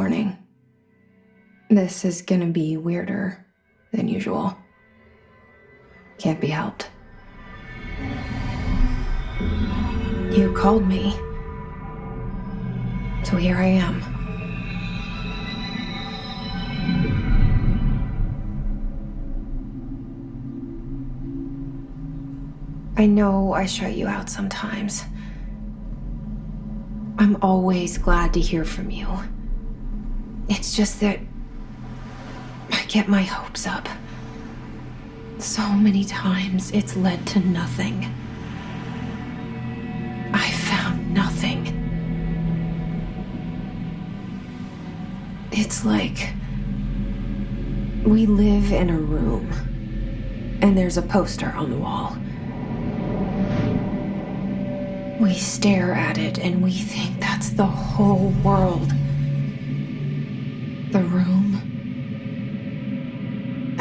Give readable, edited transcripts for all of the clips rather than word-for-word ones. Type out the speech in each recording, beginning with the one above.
warning. This is gonna be weirder than usual. Can't be helped. You called me. So here I am. I know I shut you out sometimes. I'm always glad to hear from you. It's just that I get my hopes up. So many times it's led to nothing. I found nothing. It's like we live in a room and there's a poster on the wall. We stare at it and we think that's the whole world. The room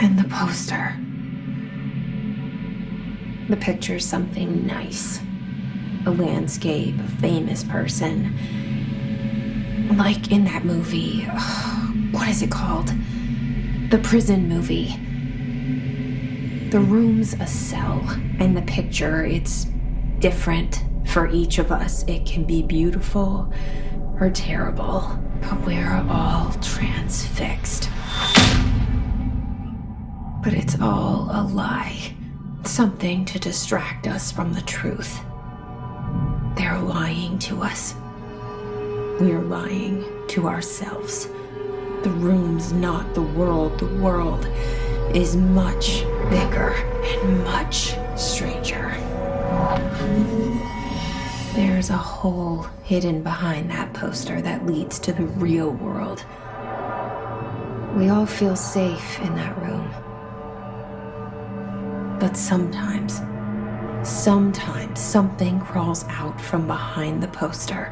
and the poster. The picture's something nice. A landscape, a famous person. Like in that movie, what is it called? The prison movie. The room's a cell, and the picture, it's different for each of us. It can be beautiful or terrible, but we're all transfixed. But it's all a lie. Something to distract us from the truth. They're lying to us. We're lying to ourselves. The room's not the world. The world is much bigger and much stranger. There's a hole hidden behind that poster that leads to the real world. We all feel safe in that room. But sometimes something crawls out from behind the poster.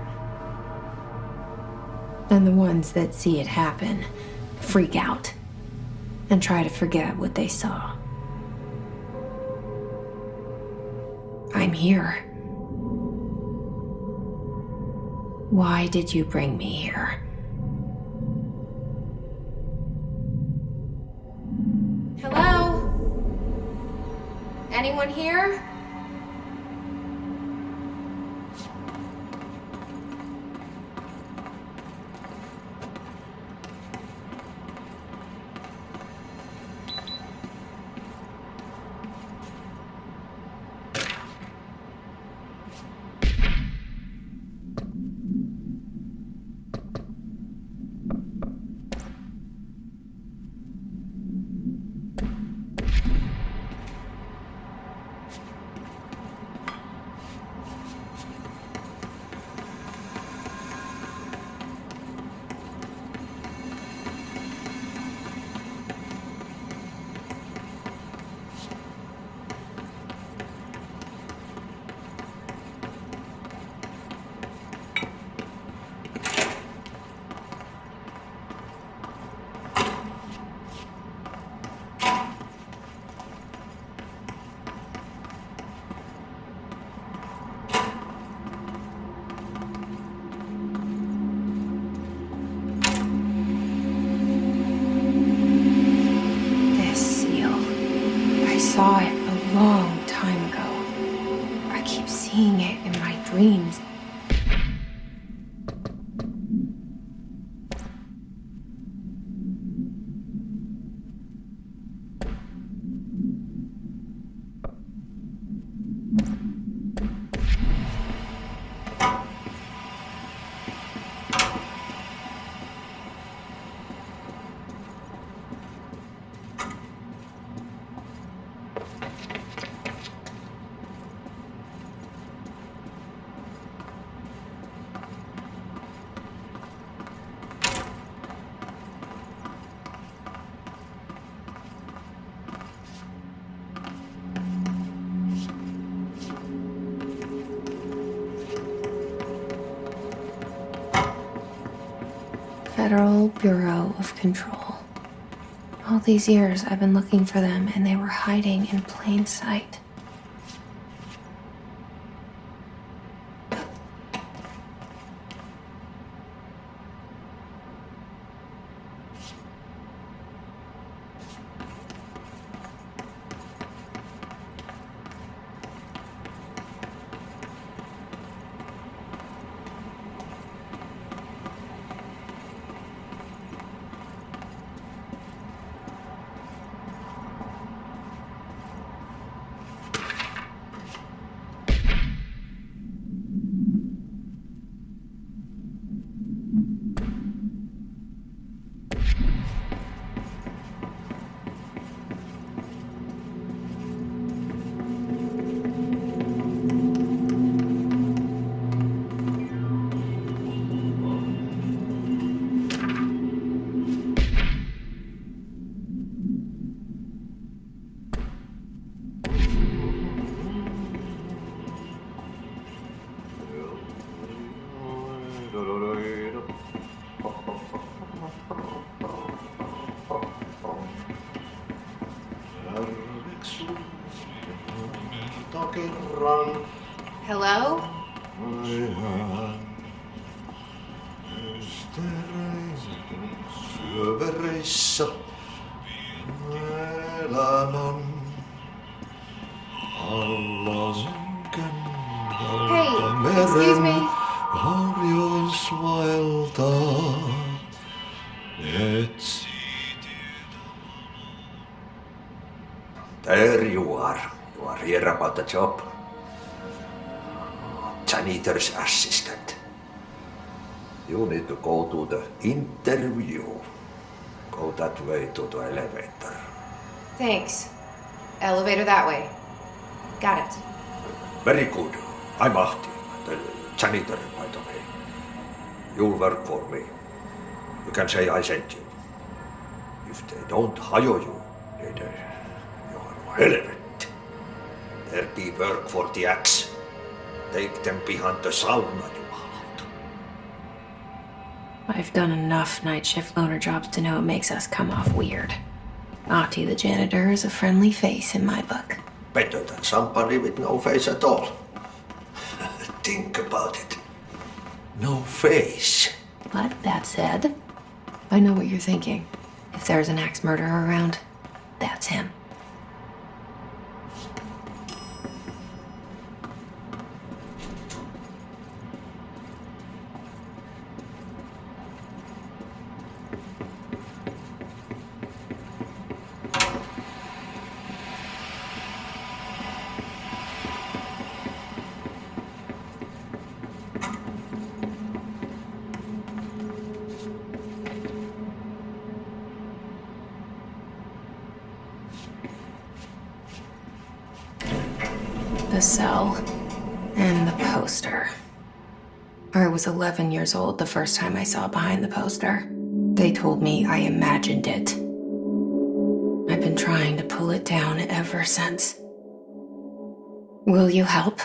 And the ones that see it happen freak out and try to forget what they saw. I'm here. Why did you bring me here? Hello? Anyone here? Saw it a long time ago. I keep seeing it in my dreams. Federal Bureau of Control. All these years I've been looking for them and they were hiding in plain sight. Hello? Syövereissä elämän alla Hey, excuse me. harjois vaeltaa. There you are. You are here about the job. Janitor's assistant. You need to go to the interview. Go that way to the elevator. Thanks. Elevator that way. Got it. Very good. I'm Ahti, the janitor, by the way. You'll work for me. You can say I sent you. If they don't hire you, then you're helvet. There be work for the axe. Take them behind the sauna, jumalauta. I've done enough night shift loner jobs to know it makes us come off weird. Ahti the janitor is a friendly face in my book. Better than somebody with no face at all. Think about it. No face. But that said, I know what you're thinking. If there's an axe murderer around, that's him. The cell and the poster. I was 11 years old the first time I saw behind the poster. They told me I imagined it. I've been trying to pull it down ever since. Will you help?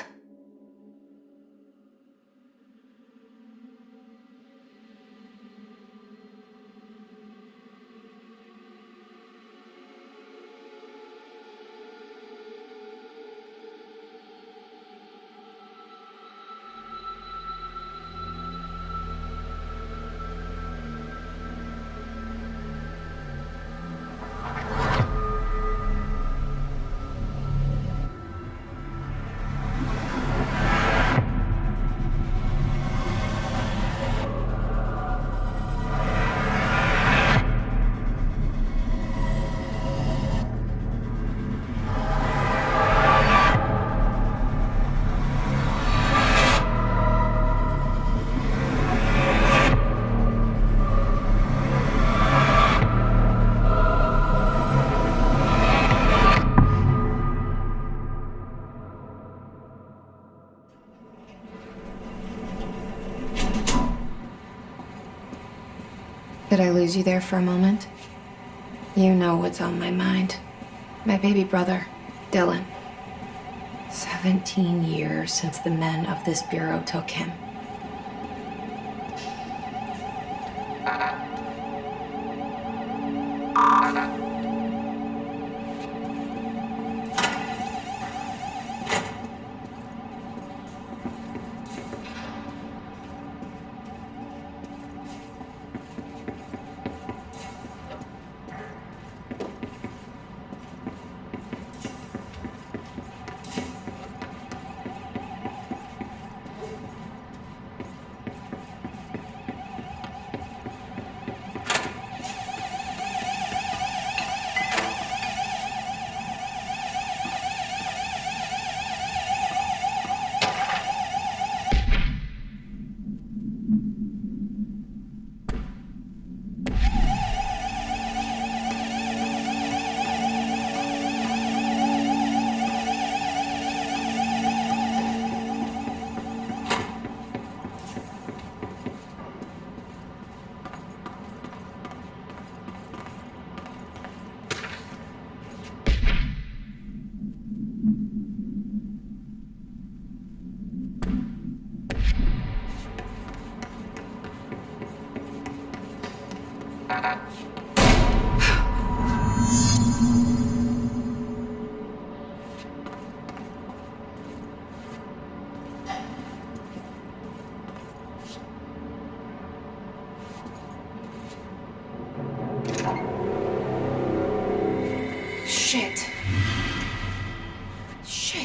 Did I lose you there for a moment? You know what's on my mind. My baby brother, Dylan. 17 years since the men of this bureau took him.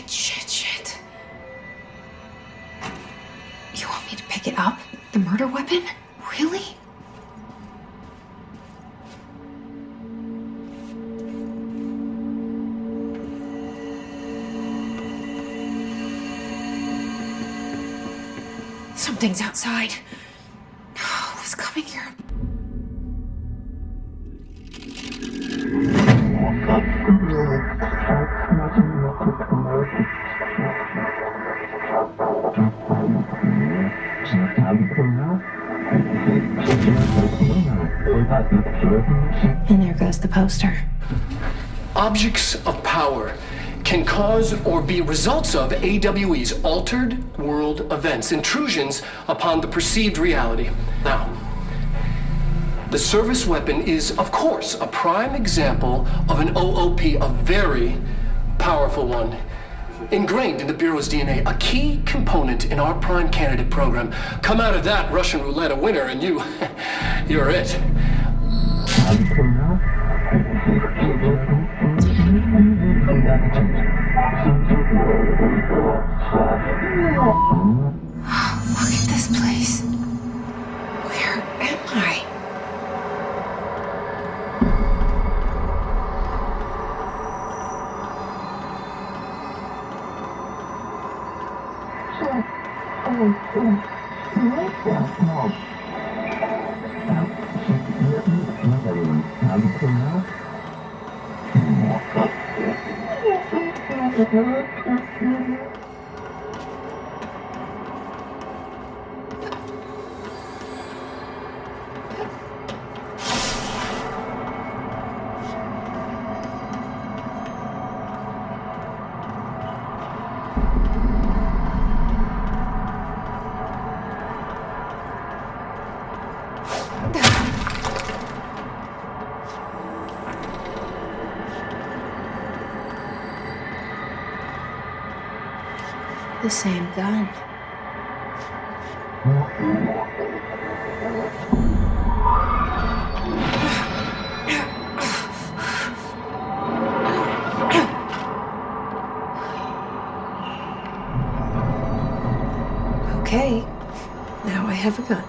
Shit. You want me to pick it up? The murder weapon? Really? Something's outside. Who's coming here? And there goes the poster. Objects of power can cause or be results of AWE's altered world events, intrusions upon the perceived reality. Now, the service weapon is, of course, a prime example of an OOP, a very powerful one. Ingrained in the Bureau's DNA, a key component in our prime candidate program. Come out of that Russian roulette a winner and you're it. Look at this place. Where am I? The same gun. Okay, now I have a gun.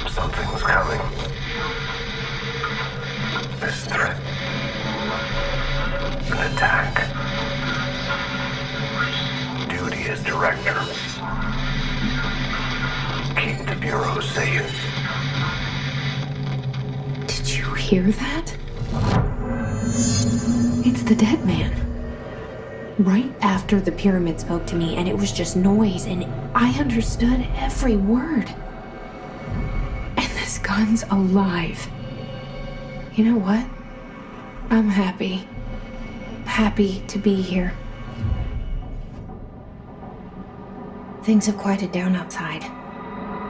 Something's coming. This threat. An attack. Duty as director. Keep the Bureau safe. Did you hear that? It's the dead man. Right after the pyramid spoke to me, and it was just noise, and I understood every word. This gun's alive. You know what? I'm happy. Happy to be here. Things have quieted down outside.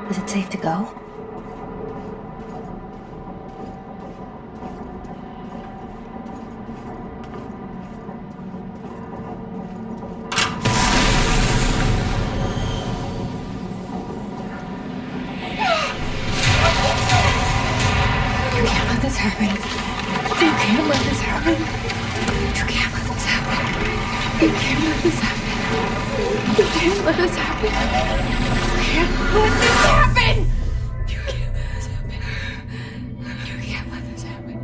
Is it safe to go? You can't let this happen. You can't let this happen. You can't let this happen. You can't let this happen. You can't let this happen. You can't let this happen. You can't let this happen. You can't let this happen.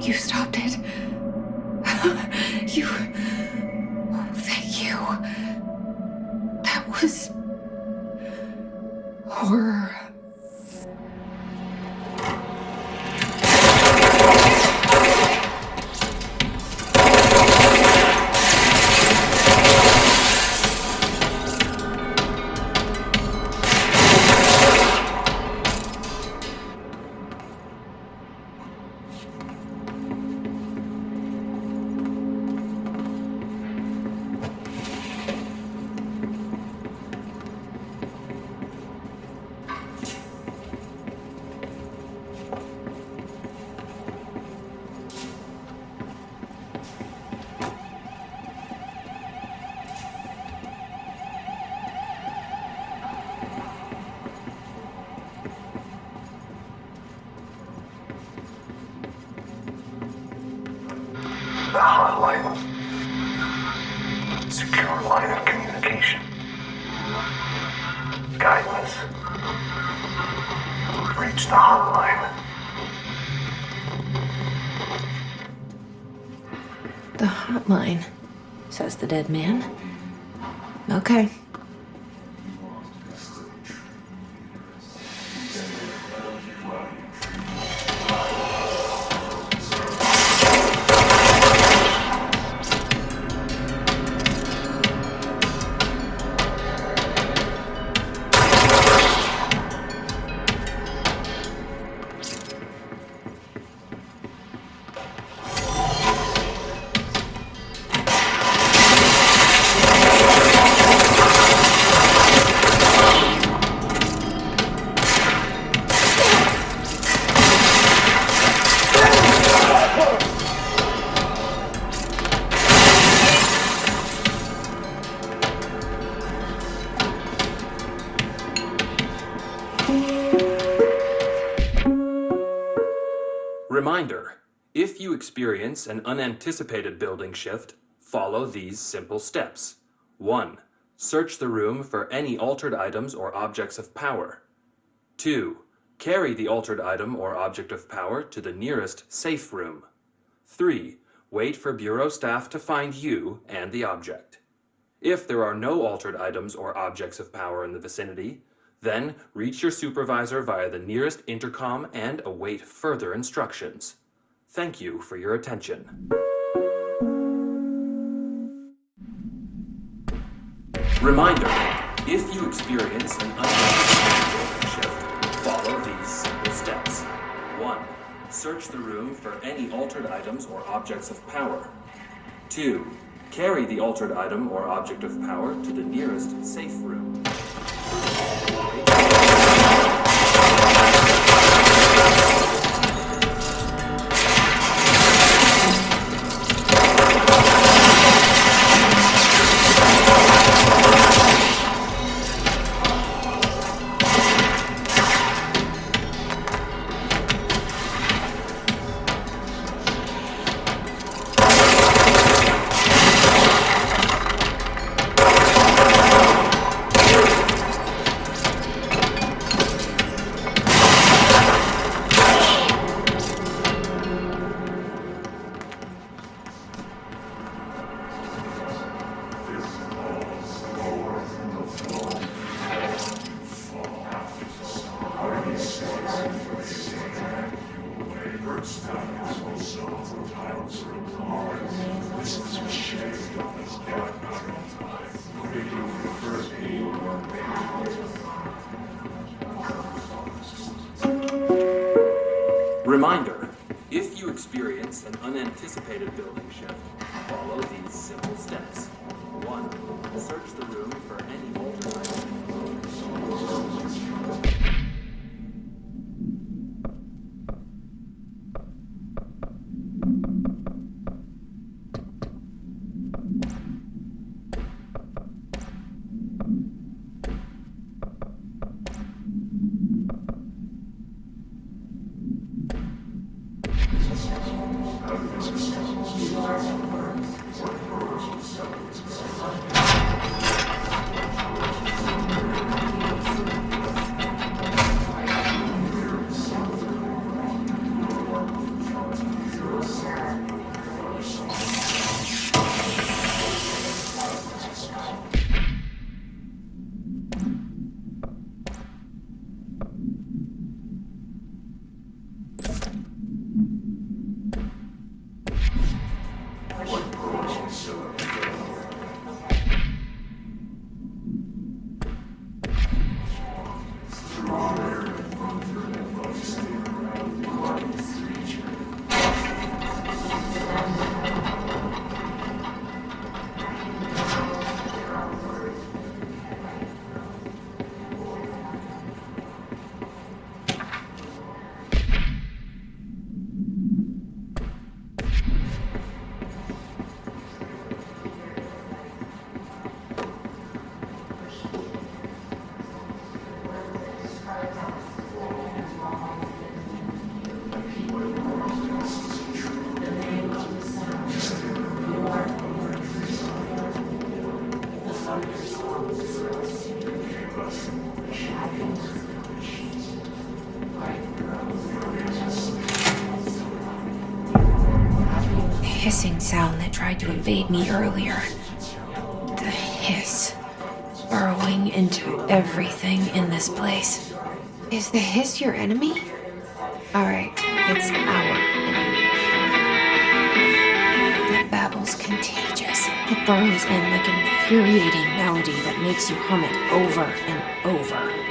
You stopped it. You. Oh, thank you. That was horror. The hotline. Secure line of communication. Guidance. Reach the hotline. The hotline, says the dead man. Okay. Reminder, if you experience an unanticipated building shift, follow these simple steps. 1. Search the room for any altered items or objects of power. 2. Carry the altered item or object of power to the nearest safe room. 3. Wait for Bureau staff to find you and the object. If there are no altered items or objects of power in the vicinity, then reach your supervisor via the nearest intercom and await further instructions. Thank you for your attention. Reminder, if you experience an unanticipated building shift, follow these simple steps. 1. Search the room for any altered items or objects of power. 2. Carry the altered item or object of power to the nearest safe room. Reminder, if you experience an unanticipated building shift, follow these simple steps. 1. Search the room for any altered item. Hissing sound that tried to invade me earlier. The hiss, burrowing into everything in this place. Is the hiss your enemy? Alright, it's our enemy. That babble's contagious. It burrows in like an infuriating melody that makes you hum it over and over.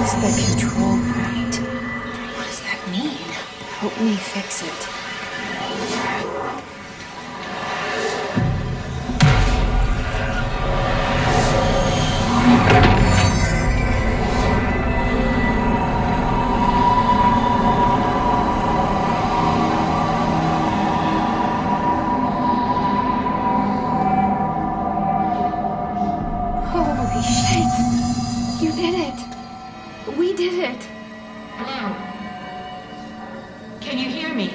Cleanse the control point. What does that mean? Help me fix it. Holy shit! You did it! We did it! Hello? Can you hear me?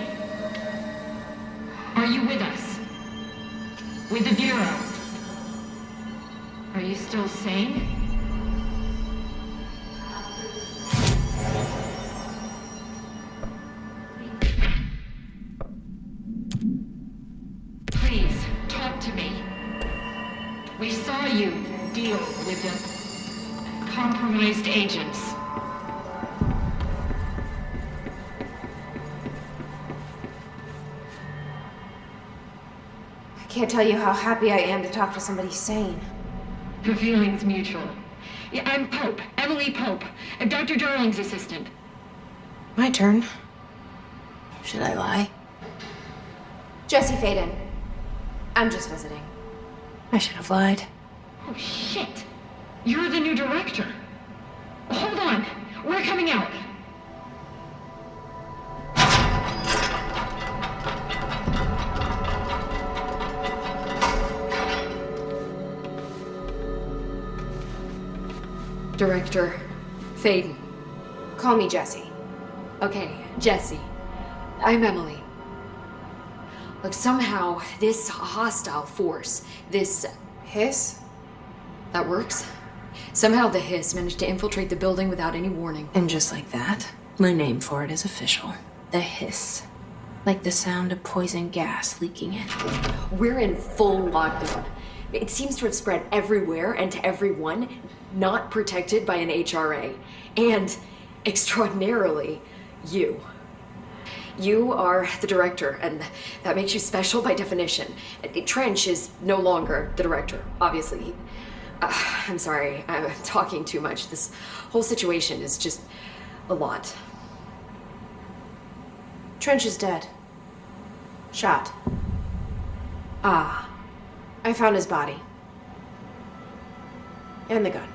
Are you with us? With the Bureau? Are you still sane? Please, talk to me. We saw you deal with the compromised agents. I can't tell you how happy I am to talk to somebody sane. The feeling's mutual. Yeah, I'm Pope, Emily Pope, Dr. Darling's assistant. My turn. Should I lie? Jesse Faden. I'm just visiting. I should have lied. Oh, shit. You're the new director. Hold on. We're coming out. Director Faden. Call me Jesse. Okay, Jesse. I'm Emily. Look, somehow this hostile force, this... Hiss? That works? Somehow the hiss managed to infiltrate the building without any warning. And just like that, my name for it is official. The hiss. Like the sound of poison gas leaking in. We're in full lockdown. It seems to have spread everywhere and to everyone, not protected by an HRA. And, extraordinarily, you. You are the director, and that makes you special by definition. Trench is no longer the director, obviously. I'm sorry, I'm talking too much. This whole situation is just a lot. Trench is dead. Shot. Ah. I found his body. And the gun.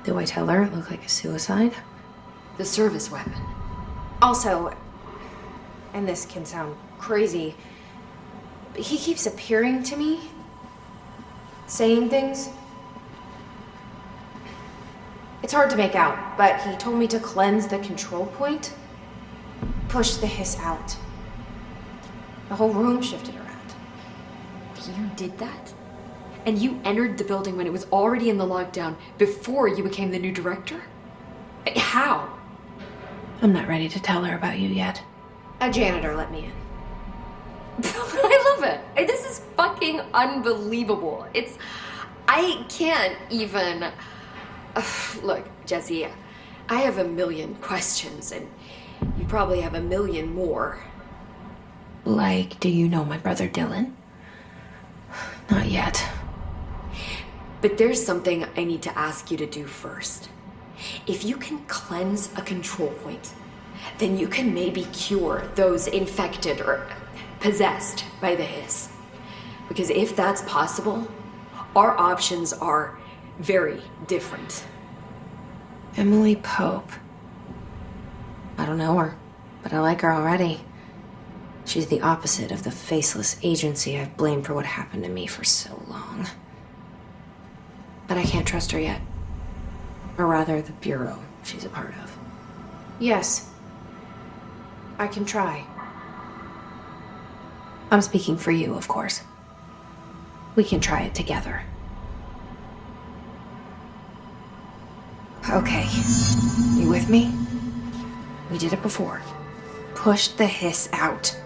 Do I tell her it looked like a suicide? The service weapon. Also, and this can sound crazy, but he keeps appearing to me, saying things. It's hard to make out, but he told me to cleanse the control point, push the hiss out. The whole room shifted around. You did that? And you entered the building when it was already in the lockdown before you became the new director? How? I'm not ready to tell her about you yet. A janitor let me in. I love it. This is fucking unbelievable. I can't even... Look, Jesse, I have a million questions, and you probably have a million more. Like, do you know my brother Dylan? Not yet. But there's something I need to ask you to do first. If you can cleanse a control point, then you can maybe cure those infected or possessed by the hiss. Because if that's possible, our options are very different. Emily Pope. I don't know her, but I like her already. She's the opposite of the faceless agency I've blamed for what happened to me for so long. But I can't trust her yet. Or rather, the Bureau she's a part of. Yes. I can try. I'm speaking for you, of course. We can try it together. Okay. You with me? We did it before. Push the hiss out.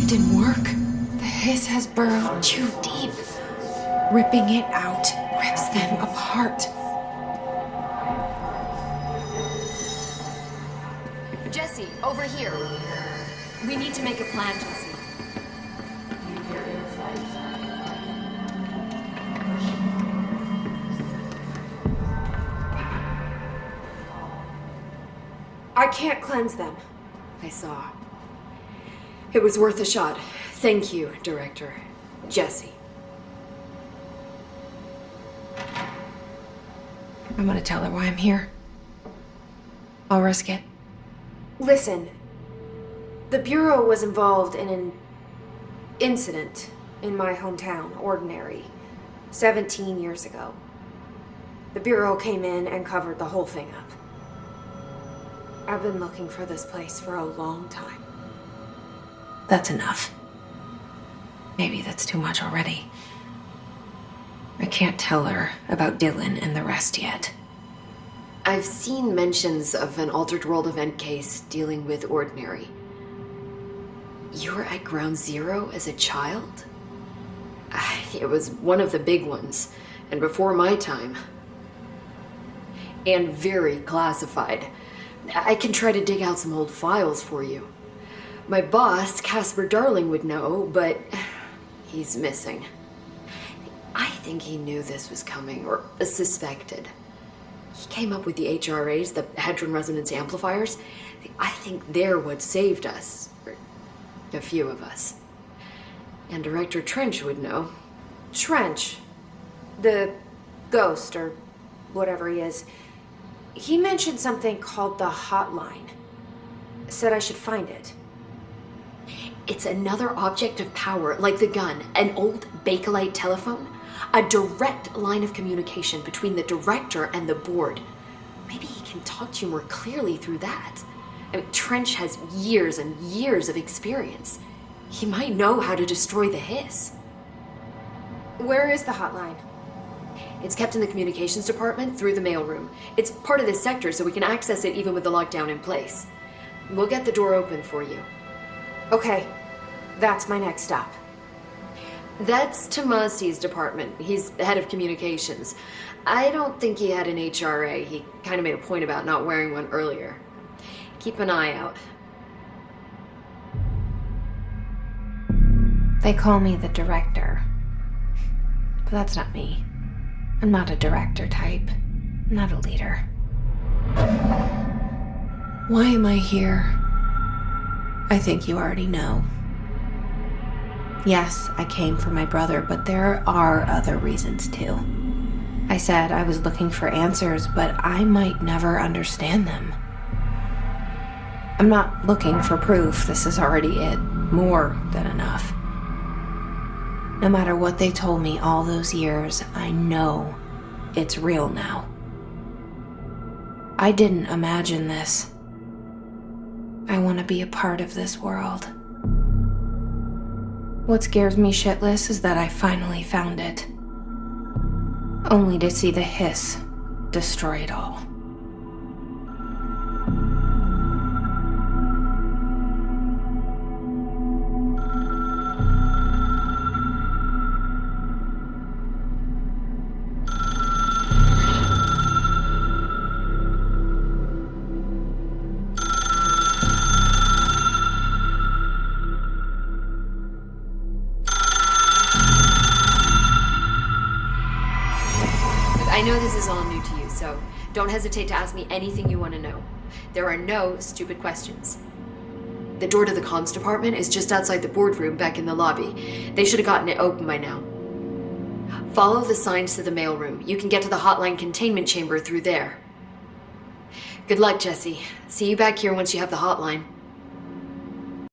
didn't work. The hiss has burrowed too deep. Ripping it out rips them apart. Jesse, over here. We need to make a plan, Jesse. I can't cleanse them. I saw. It was worth a shot. Thank you, Director. Jesse. I'm gonna tell her why I'm here. I'll risk it. Listen, the Bureau was involved in an incident in my hometown, Ordinary, 17 years ago. The Bureau came in and covered the whole thing up. I've been looking for this place for a long time. That's enough. Maybe that's too much already. I can't tell her about Dylan and the rest yet. I've seen mentions of an Altered World event case dealing with Ordinary. You were at Ground Zero as a child? It was one of the big ones, and before my time. And very classified. I can try to dig out some old files for you. My boss, Casper Darling, would know, but he's missing. I think he knew this was coming, or suspected. He came up with the HRAs, the Hadron Resonance Amplifiers. I think they're what saved us. Or a few of us. And Director Trench would know. Trench, the ghost, or whatever he is, he mentioned something called the hotline. Said I should find it. It's another object of power, like the gun, an old Bakelite telephone. A direct line of communication between the director and the board. Maybe he can talk to you more clearly through that. I mean, Trench has years and years of experience. He might know how to destroy the hiss. Where is the hotline? It's kept in the communications department through the mailroom. It's part of this sector, so we can access it even with the lockdown in place. We'll get the door open for you. Okay, that's my next stop. That's Tomasi's department. He's head of communications. I don't think he had an HRA. He kind of made a point about not wearing one earlier. Keep an eye out. They call me the director. But that's not me. I'm not a director type. I'm not a leader. Why am I here? I think you already know. Yes, I came for my brother, but there are other reasons too. I said I was looking for answers, but I might never understand them. I'm not looking for proof. This is already it. More than enough. No matter what they told me all those years, I know it's real now. I didn't imagine this. I want to be a part of this world. What scares me shitless is that I finally found it. Only to see the hiss destroy it all. I know this is all new to you, so don't hesitate to ask me anything you want to know. There are no stupid questions. The door to the comms department is just outside the boardroom back in the lobby. They should have gotten it open by now. Follow the signs to the mailroom. You can get to the hotline containment chamber through there. Good luck, Jesse. See you back here once you have the hotline.